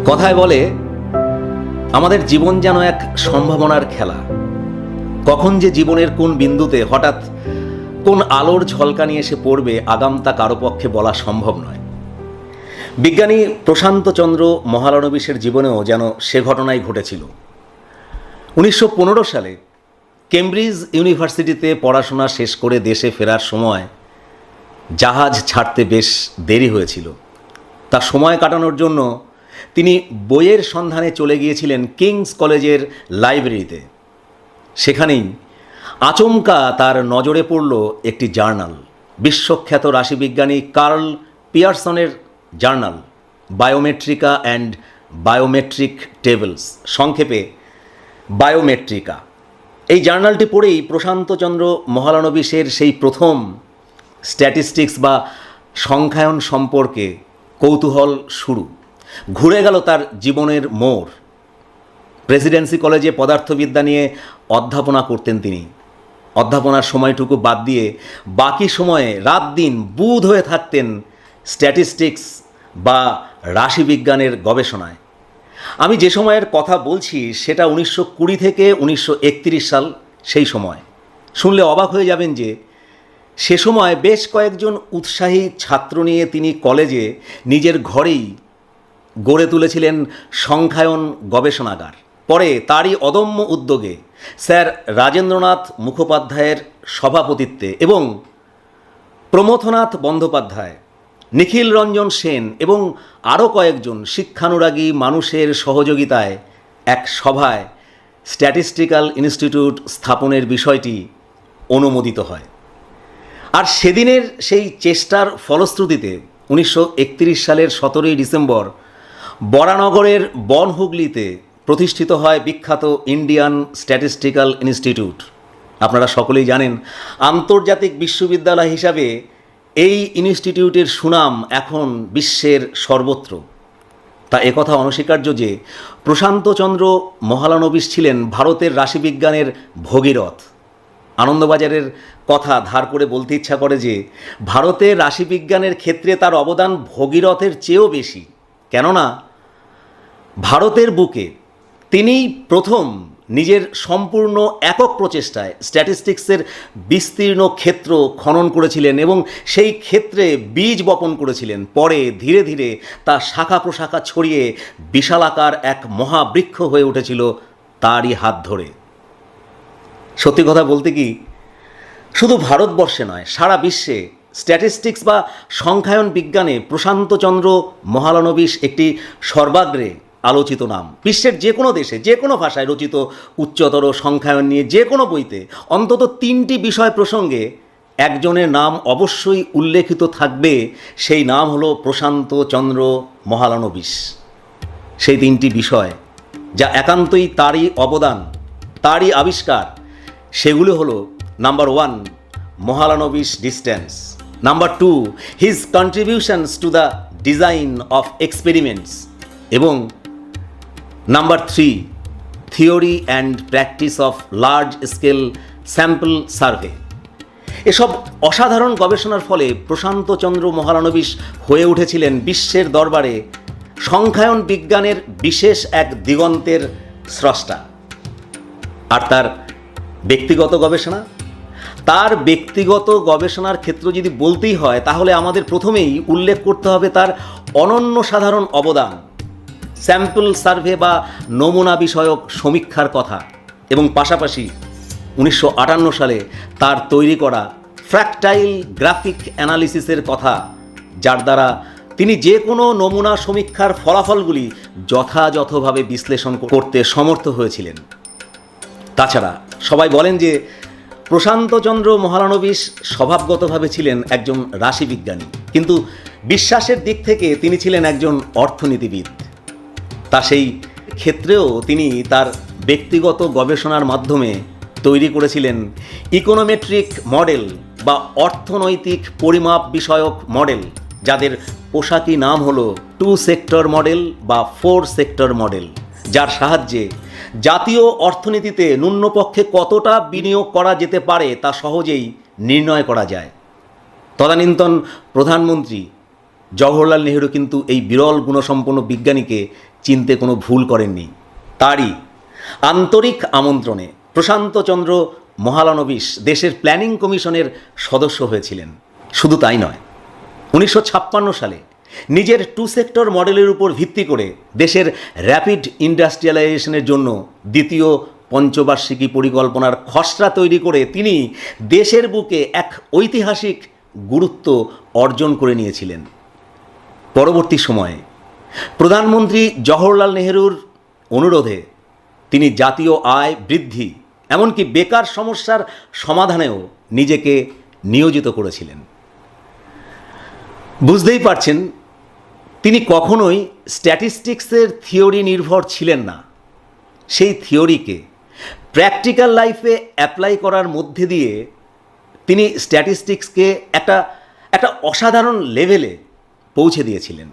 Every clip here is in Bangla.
কথায় বলে আমাদের জীবন যেন এক সম্ভাবনার খেলা। কখন যে জীবনের কোন বিন্দুতে হঠাৎ কোন আলোর ঝলকানি এসে পড়বে আগাম তা কারো পক্ষে বলা সম্ভব নয়। বিজ্ঞানী প্রশান্তচন্দ্র মহালানবিশের জীবনেও যেন সে ঘটনাই ঘটেছিল। 1915 সালে কেমব্রিজ ইউনিভার্সিটিতে পড়াশোনা শেষ করে দেশে ফেরার সময় জাহাজ ছাড়তে বেশ দেরি হয়েছিল। তার সময় কাটানোর জন্য তিনি বইয়ের সন্ধানে চলে গিয়েছিলেন কিংস কলেজের লাইব্রেরিতে। সেখানেই আচমকা তার নজরে পড়ল একটি জার্নাল, বিশ্বখ্যাত রাশিবিজ্ঞানী কার্ল পিয়ারসনের journal Biometrika and Biometric Tables, সংক্ষেপে বায়োমেট্রিকা। এই জার্নালটি পড়েই প্রশান্তচন্দ্র মহালানবিশের সেই প্রথম স্ট্যাটিস্টিক্স বা সংখ্যায়ন সম্পর্কে কৌতূহল শুরু। ঘুরে গেল তার জীবনের মোড়। প্রেসিডেন্সি কলেজে পদার্থবিদ্যা নিয়ে অধ্যাপনা করতেন তিনি। অধ্যাপনার সময়টুকু বাদ দিয়ে বাকি সময়ে রাত দিন বুঁদ হয়ে থাকতেন স্ট্যাটিস্টিক্স বা রাশিবিজ্ঞানের গবেষণায়। আমি যে সময়ের কথা বলছি সেটা 1920 থেকে 1931 সাল। সেই সময় শুনলে অবাক হয়ে যাবেন যে সে সময় বেশ কয়েকজন উৎসাহী ছাত্র নিয়ে তিনি কলেজে নিজের ঘরেই গড়ে তুলেছিলেন সংখ্যায়ন গবেষণাগার। পরে তারই অদম্য উদ্যোগে স্যার রাজেন্দ্রনাথ মুখোপাধ্যায়ের সভাপতিত্বে এবং প্রমথনাথ বন্দ্যোপাধ্যায়, নিখিল রঞ্জন সেন এবং আরও কয়েকজন শিক্ষানুরাগী মানুষের সহযোগিতায় এক সভায় স্ট্যাটিস্টিক্যাল ইনস্টিটিউট স্থাপনের বিষয়টি অনুমোদিত হয়। আর সেদিনের সেই চেষ্টার ফলশ্রুতিতে 1931 সালের 17 ডিসেম্বর বরানগরের বনহুগলিতে প্রতিষ্ঠিত হয় বিখ্যাত ইন্ডিয়ান স্ট্যাটিস্টিক্যাল ইনস্টিটিউট। আপনারা সকলেই জানেন আন্তর্জাতিক বিশ্ববিদ্যালয় হিসাবে এই ইনস্টিটিউটের সুনাম এখন বিশ্বের সর্বত্র। তা একথা অনস্বীকার্য যে প্রশান্তচন্দ্র মহালানবিশ ছিলেন ভারতের রাশিবিজ্ঞানের ভগীরথ। আনন্দবাজারের কথা ধার করে বলতে ইচ্ছা করে যে ভারতের রাশিবিজ্ঞানের ক্ষেত্রে তার অবদান ভগীরথের চেয়েও বেশি। কেননা ভারতের বুকে তিনিই প্রথম নিজের সম্পূর্ণ একক প্রচেষ্টায় স্ট্যাটিস্টিক্সের বিস্তীর্ণ ক্ষেত্র খনন করেছিলেন এবং সেই ক্ষেত্রে বীজ বপন করেছিলেন। পরে ধীরে ধীরে তা শাখা প্রশাখা ছড়িয়ে বিশালাকার এক মহাবৃক্ষ হয়ে উঠেছিল তারই হাত ধরে। সত্যি কথা বলতে কি, শুধু ভারতবর্ষে নয়, সারা বিশ্বে স্ট্যাটিস্টিক্স বা সংখ্যায়ন বিজ্ঞানে প্রশান্তচন্দ্র মহালানবিশ একটি সর্বাগ্রে আলোচিত নাম। বিশ্বের যে কোনো দেশে যে কোনো ভাষায় রচিত উচ্চতর সংখ্যায়ন নিয়ে যে কোনো বইতে অন্তত 3টি বিষয় প্রসঙ্গে একজনের নাম অবশ্যই উল্লেখিত থাকবে। সেই নাম হলো প্রশান্তচন্দ্র মহালানবিশ। সেই 3টি বিষয় যা একান্তই তারই অবদান, তারই আবিষ্কার, সেগুলো হলো number 1 Mahalanobis distance, number 2 his contributions to the design of experiments এবং number 3 theory and practice of large scale sample survey. এসব অসাধারণ গবেষণার ফলে প্রশান্তচন্দ্র মহালানবিশ হয়ে উঠেছিলেন বিশ্বের দরবারে সংখ্যায়ন বিজ্ঞানের বিশেষ এক দিগন্তের স্রষ্টা। আর তার ব্যক্তিগত গবেষণা, তার ব্যক্তিগত গবেষণার ক্ষেত্র যদি বলতেই হয় তাহলে আমাদের প্রথমেই উল্লেখ করতে হবে তার অনন্য সাধারণ অবদান স্যাম্পল সার্ভে বা নমুনা বিষয়ক সমীক্ষার কথা এবং পাশাপাশি 1958 সালে তার তৈরি করা ফ্র্যাকটাইল গ্রাফিক অ্যানালিসিসের কথা, যার দ্বারা তিনি যে কোনো নমুনা সমীক্ষার ফলাফলগুলি যথাযথভাবে বিশ্লেষণ করতে সমর্থ হয়েছিলেন। তাছাড়া সবাই বলেন যে প্রশান্তচন্দ্র মহালানবিশ স্বভাবগতভাবে ছিলেন একজন রাশিবিজ্ঞানী, কিন্তু বিশ্বাসের দিক থেকে তিনি ছিলেন একজন অর্থনীতিবিদ। তা সেই ক্ষেত্রেও তিনি তার ব্যক্তিগত গবেষণার মাধ্যমে তৈরি করেছিলেন ইকোনোমেট্রিক মডেল বা অর্থনৈতিক পরিমাপ বিষয়ক মডেল, যাদের পোশাকি নাম হলো 2 সেক্টর মডেল বা 4 সেক্টর মডেল, যার সাহায্যে জাতীয় অর্থনীতিতে ন্যূনপক্ষে কতটা বিনিয়োগ করা যেতে পারে তা সহজেই নির্ণয় করা যায়। তদানীন্তন প্রধানমন্ত্রী জওহরলাল নেহরু কিন্তু এই বিরল গুণসম্পন্ন বিজ্ঞানীকে চিনতে কোনো ভুল করেননি। তারই আন্তরিক আমন্ত্রণে প্রশান্তচন্দ্র মহালানবিশ দেশের প্ল্যানিং কমিশনের সদস্য হয়েছিলেন। শুধু তাই নয়, 1956 সালে নিজের 2 সেক্টর মডেলের উপর ভিত্তি করে দেশের র্যাপিড ইন্ডাস্ট্রিয়ালাইজেশনের জন্য দ্বিতীয় পঞ্চবার্ষিকী পরিকল্পনার খসড়া তৈরি করে তিনি দেশের বুকে এক ঐতিহাসিক গুরুত্ব অর্জন করে নিয়েছিলেন। পরবর্তী সময়ে প্রধানমন্ত্রী জওহরলাল নেহরুর অনুরোধে তিনি জাতীয় আয় বৃদ্ধি, এমনকি বেকার সমস্যার সমাধানেও নিজেকে নিয়োজিত করেছিলেন। বুঝতেই পারছেন, তিনি কখনোই স্ট্যাটিস্টিক্সের থিওরি নির্ভর ছিলেন না। সেই থিওরিকে প্র্যাকটিক্যাল লাইফে অ্যাপ্লাই করার মধ্যে দিয়ে তিনি স্ট্যাটিস্টিক্সকে একটা অসাধারণ লেভেলে পৌঁছে দিয়েছিলেন।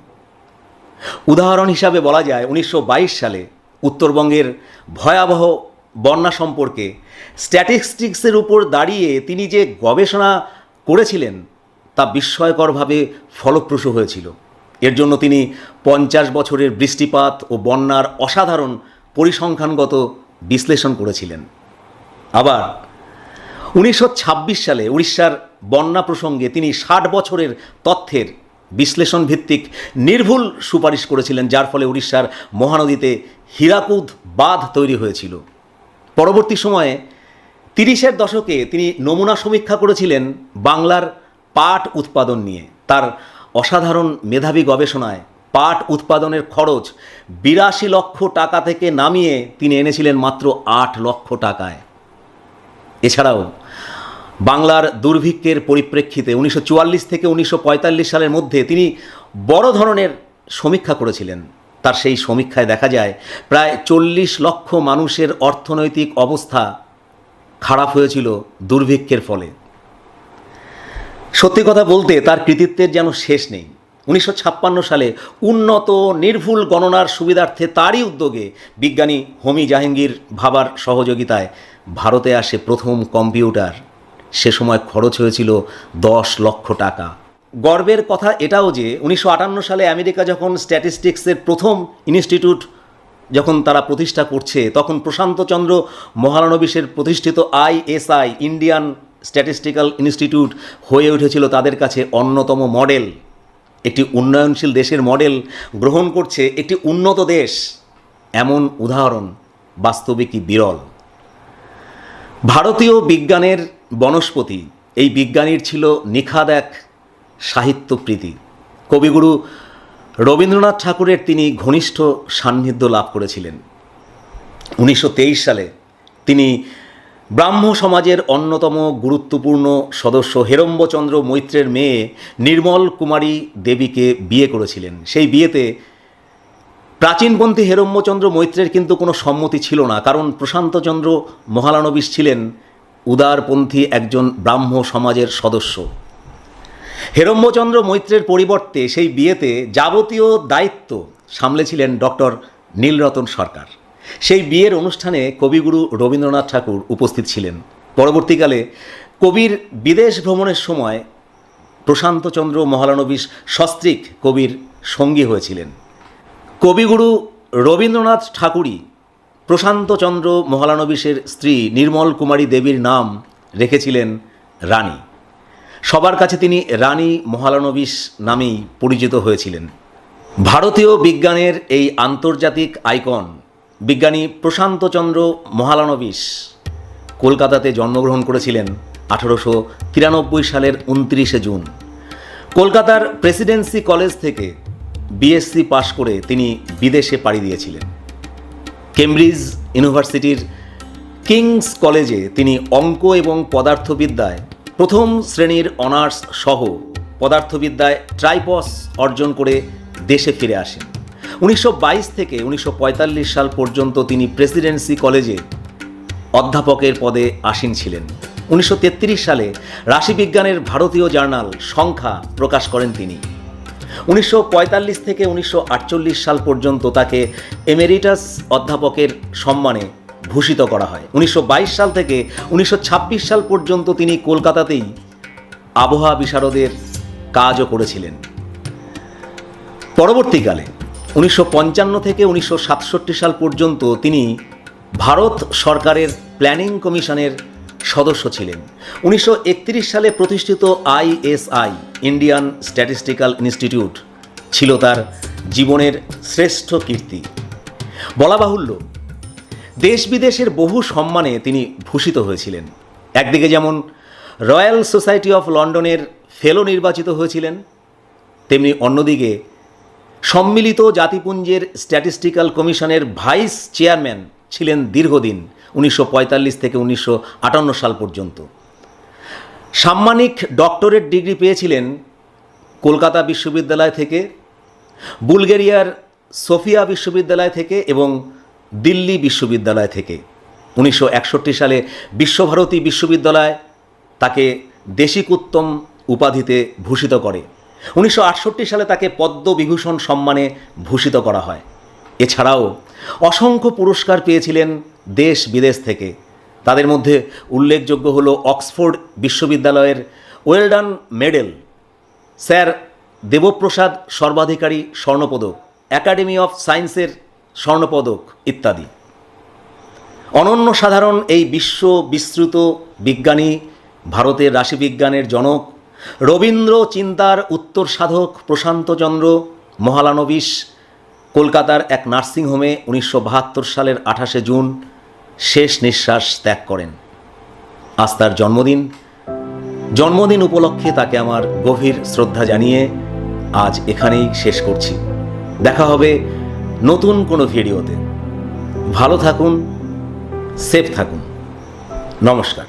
উদাহরণ হিসাবে বলা যায়, 1922 সালে উত্তরবঙ্গের ভয়াবহ বন্যা সম্পর্কে স্ট্যাটিস্টিক্সের উপর দাঁড়িয়ে তিনি যে গবেষণা করেছিলেন তা বিস্ময়করভাবে ফলপ্রসূ হয়েছিল। এর জন্য তিনি 50 বছরের বৃষ্টিপাত ও বন্যার অসাধারণ পরিসংখ্যানগত বিশ্লেষণ করেছিলেন। আবার 1926 সালে উড়িষ্যার বন্যা প্রসঙ্গে তিনি 60 বছরের তথ্যের বিশ্লেষণ ভিত্তিক নির্ভুল সুপারিশ করেছিলেন, যার ফলে উড়িষ্যার মহানদীতে হীরাকুদ বাঁধ তৈরি হয়েছিল। পরবর্তী সময়ে 30-এর দশকে তিনি নমুনা সমীক্ষা করেছিলেন বাংলার পাট উৎপাদন নিয়ে। তার অসাধারণ মেধাবী গবেষণায় পাট উৎপাদনের খরচ 82 লক্ষ টাকা থেকে নামিয়ে তিনি এনেছিলেন মাত্র 8 লক্ষ টাকায়। এছাড়াও বাংলার দুর্ভিক্ষের পরিপ্রেক্ষিতে 1944 থেকে 1945 সালের মধ্যে তিনি বড় ধরনের সমীক্ষা করেছিলেন। তার সেই সমীক্ষায় দেখা যায় প্রায় 40 লক্ষ মানুষের অর্থনৈতিক অবস্থা খারাপ হয়েছিল দুর্ভিক্ষের ফলে। সত্যি কথা বলতে তার কৃতিত্বের যেন শেষ নেই। 1956 সালে উন্নত নির্ভুল গণনার সুবিধার্থে তারই উদ্যোগে বিজ্ঞানী হোমি জাহাঙ্গীর ভাবার সহযোগিতায় ভারতে আসে প্রথম কম্পিউটার। সে সময় খরচ হয়েছিল 10 লক্ষ টাকা। গর্বের কথা এটাও যে 1958 সালে আমেরিকা যখন স্ট্যাটিস্টিক্সের প্রথম ইনস্টিটিউট যখন তারা প্রতিষ্ঠা করছে, তখন প্রশান্তচন্দ্র মহালানবিশের প্রতিষ্ঠিত ISI ইন্ডিয়ান স্ট্যাটিস্টিক্যাল ইনস্টিটিউট হয়ে উঠেছিল তাদের কাছে অন্যতম মডেল। একটি উন্নয়নশীল দেশের মডেল গ্রহণ করছে একটি উন্নত দেশ, এমন উদাহরণ বাস্তবিকই বিরল। ভারতীয় বিজ্ঞানের বনস্পতি এই বিজ্ঞানীর ছিল নিখাদ এক সাহিত্যপ্রীতি। কবিগুরু রবীন্দ্রনাথ ঠাকুরের তিনি ঘনিষ্ঠ সান্নিধ্য লাভ করেছিলেন। 1923 সালে তিনি ব্রাহ্ম সমাজের অন্যতম গুরুত্বপূর্ণ সদস্য হেরম্বচন্দ্র মৈত্রের মেয়ে নির্মল কুমারী দেবীকে বিয়ে করেছিলেন। সেই বিয়েতে প্রাচীনপন্থী হেরম্বচন্দ্র মৈত্রের কিন্তু কোনো সম্মতি ছিল না, কারণ প্রশান্তচন্দ্র মহালানবিশ ছিলেন উদারপন্থী একজন ব্রাহ্ম সমাজের সদস্য। হেরম্বচন্দ্র মৈত্রের পরিবর্তে সেই বিয়েতে যাবতীয় দায়িত্ব সামলেছিলেন ডক্টর নীলরতন সরকার। সেই বিয়ের অনুষ্ঠানে কবিগুরু রবীন্দ্রনাথ ঠাকুর উপস্থিত ছিলেন। পরবর্তীকালে কবির বিদেশ ভ্রমণের সময় প্রশান্তচন্দ্র মহালানবিশ সস্ত্রীক কবির সঙ্গী হয়েছিলেন। কবিগুরু রবীন্দ্রনাথ ঠাকুরই প্রশান্তচন্দ্র মহালানবিশের স্ত্রী নির্মল কুমারী দেবীর নাম রেখেছিলেন রানী। সবার কাছে তিনি রানী মহালানবিশ নামেই পরিচিত হয়েছিলেন। ভারতীয় বিজ্ঞানের এই আন্তর্জাতিক আইকন বিজ্ঞানী প্রশান্তচন্দ্র মহালানবিশ কলকাতাতে জন্মগ্রহণ করেছিলেন 1893 সালের 29শে জুন। কলকাতার প্রেসিডেন্সি কলেজ থেকে BSc পাশ করে তিনি বিদেশে পাড়ি দিয়েছিলেন। কেমব্রিজ ইউনিভার্সিটির কিংস কলেজে তিনি অঙ্ক এবং পদার্থবিদ্যায় প্রথম শ্রেণীর অনার্স সহ পদার্থবিদ্যায় ট্রাইপস অর্জন করে দেশে ফিরে আসেন। 1922 থেকে 1945 সাল পর্যন্ত তিনি প্রেসিডেন্সি কলেজে অধ্যাপকের পদে আসীন ছিলেন। 1933 সালে রাশিবিজ্ঞানের ভারতীয় জার্নাল সংখ্যা প্রকাশ করেন তিনি। 1945 থেকে 1948 সাল পর্যন্ত তাকে এমেরিটাস অধ্যাপকের সম্মানে ভূষিত করা হয়। 1922 সাল থেকে 1926 সাল পর্যন্ত তিনি কলকাতাতেই আবহাওয়া বিশারদের কাজও করেছিলেন। পরবর্তীকালে 1955 থেকে 1967 সাল পর্যন্ত তিনি ভারত সরকারের প্ল্যানিং কমিশনের সদস্য ছিলেন। 1931 সালে প্রতিষ্ঠিত ISI ইন্ডিয়ান স্ট্যাটিস্টিক্যাল ইনস্টিটিউট ছিল তার জীবনের শ্রেষ্ঠ কীর্তি। বলা বাহুল্য, দেশ বিদেশের বহু সম্মানে তিনি ভূষিত হয়েছিলেন। একদিকে যেমন রয়্যাল সোসাইটি অফ লন্ডনের ফেলো নির্বাচিত হয়েছিলেন, তেমনি অন্যদিকে সম্মিলিত জাতিপুঞ্জের স্ট্যাটিস্টিক্যাল কমিশনের ভাইস চেয়ারম্যান ছিলেন দীর্ঘদিন, 1945 থেকে 1958 সাল পর্যন্ত। সাম্মানিক ডক্টরেট ডিগ্রি পেয়েছিলেন কলকাতা বিশ্ববিদ্যালয় থেকে, বুলগেরিয়ার সোফিয়া বিশ্ববিদ্যালয় থেকে এবং দিল্লি বিশ্ববিদ্যালয় থেকে। 1961 সালে বিশ্বভারতী বিশ্ববিদ্যালয় তাকে দেশিকোত্তম উপাধিতে ভূষিত করে। 1968 সালে তাকে পদ্মবিভূষণ সম্মানে ভূষিত করা হয়। এছাড়াও অসংখ্য পুরস্কার পেয়েছিলেন দেশ বিদেশ থেকে। তাদের মধ্যে উল্লেখযোগ্য হল অক্সফোর্ড বিশ্ববিদ্যালয়ের well done medal, sir Debprasad Sarbadhikari স্বর্ণপদক, একাডেমি অফ সায়েন্সের স্বর্ণপদক ইত্যাদি। অনন্য সাধারণ এই বিশ্ব বিস্তৃত বিজ্ঞানী, ভারতের রাশিবিজ্ঞানের জনক, রবীন্দ্র চিন্তার উত্তর সাধক প্রশান্তচন্দ্র মহালানবিশ কলকাতার এক নার্সিংহোমে 1972 সালের 28 জুন শেষ নিঃশ্বাস ত্যাগ করেন। আজ তার জন্মদিন উপলক্ষে তাকে আমার গভীর শ্রদ্ধা জানিয়ে আজ এখানেই শেষ করছি। দেখা হবে নতুন কোনো ভিডিওতে। ভালো থাকুন, সেফ থাকুন। নমস্কার।